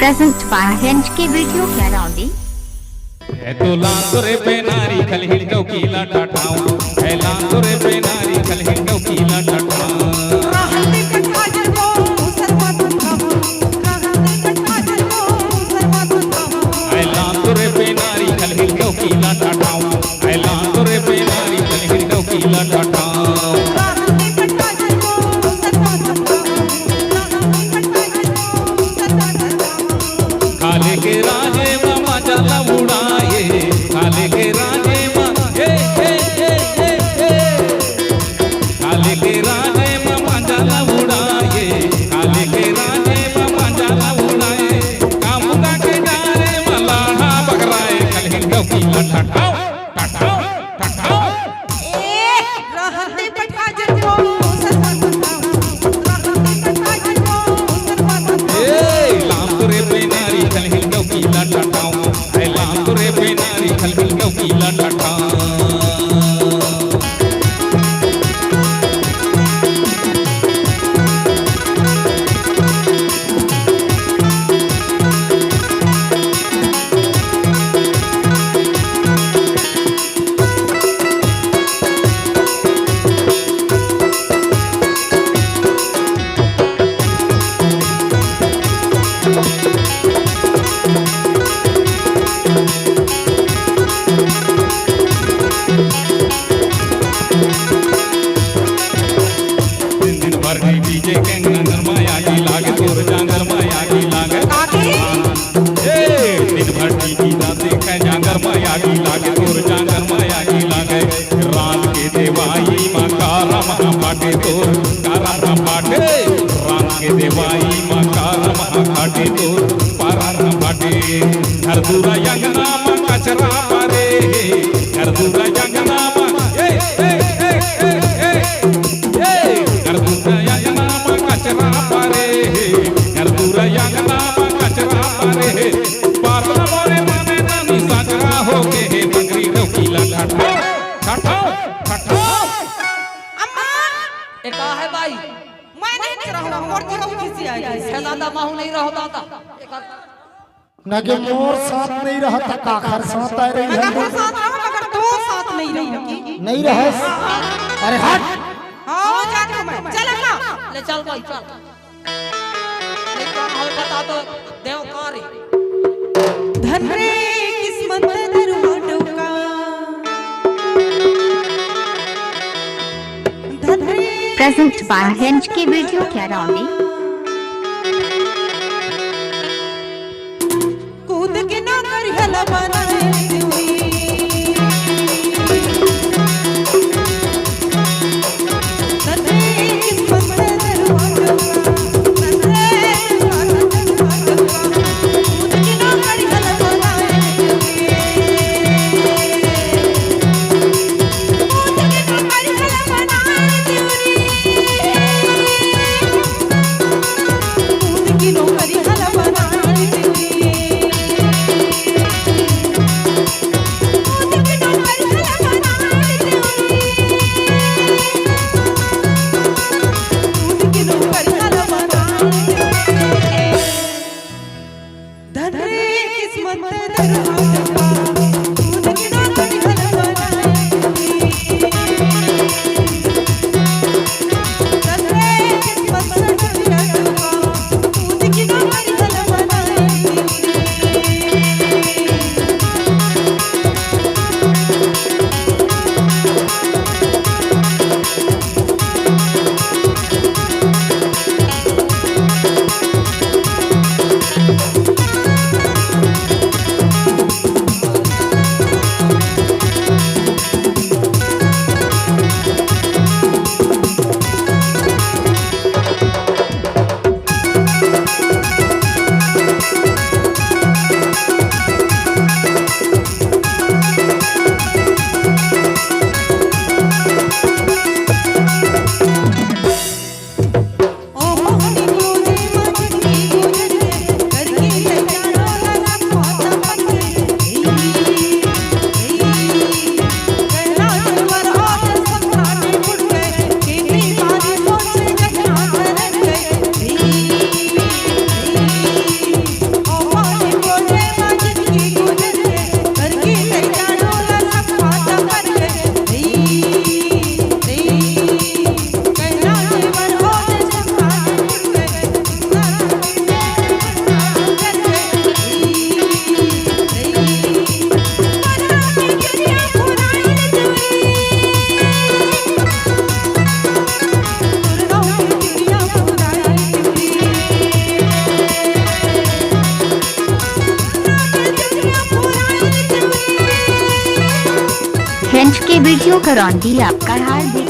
Present by HK Video Karaundi. तो लांतुरे पे नारी खल हिंडो कीला टाटाऊ है लांतुरे पे नारी खल हिंडो कीला टाटाऊ रहते कठाजर को सर्वत कहो रहते कठाजर को सर्वत कहो है लांतुरे पे नारी खल हिंडो कीला टाटाऊ है लांतुरे पे नारी खल हिंडो कीला टाटाऊ रहते कठाजर को सर्वत कहो रहते कठाजर को सर्वत कहो खाले के राजे मामा जाला उड़ाए खाले के राजे मामा काले के राजे मामा जाला उड़ाए काले के राजे मामा जाला उड़ाए कामुका के डारे मलाहा बगराए कल हिंदो की लठाठाओ टाटाओ टाटाओ रहते कठाजर को सर्वत कहो रहते कठाजर को सर्वत कहो लांतुरे पे नारी खल हिंदो की लठाठाओ है लांतुरे पे नारी खल हिंदो की लठाठाओ दिन भर की डीजे के अंदर माया की लागे तोर जांगर माया की लागे दिन भर डीजे जाते के जांगर माया की लागे तोर जांगर माया की लागे रात के देवाई मां कारा महा पाटे तोर कारा महा पाटे रात के देवाई मां कारा महा पाटे तोर पारा महा पाटे घर दूरा यंगना मां कचरा पारे घर दूरा यंगना मां गर्दूरा यंगना मां कचरा पारे गर्दूरा यंगना मां कचरा पारे पारला मोरे माने नानी साजरा हो के हे बकरी रोकीला ठाठाओ ठाठाओ ठाठाओ अम्मा ये कहा है भाई मैं नहीं रहूं मूर्ति को किसी आई है दादा माहू नहीं रहो दादा न कि मोर साथ नहीं रहता काखर साथ आ रही है मगर साथ रहो मगर दो साथ नहीं रहेगी नहीं रहे अरे हट हां जाता मैं चल अम्मा ले चल भाई चल ले कौन हो बता तो देव कारी धन रे किस्मत दरवाडो का धन रे Present by HK Video Karaundi. कूद के ना कर हला बनाए हुई धन रे किस्मत दरवाडो का धन रे दरवाडो का कूद के ना कर हला बनाए हुई कूद के ना कर हला बनाए हुई कूद के नो कर हला बनाए हुई वीडियो करौंदी आपका हार्दिक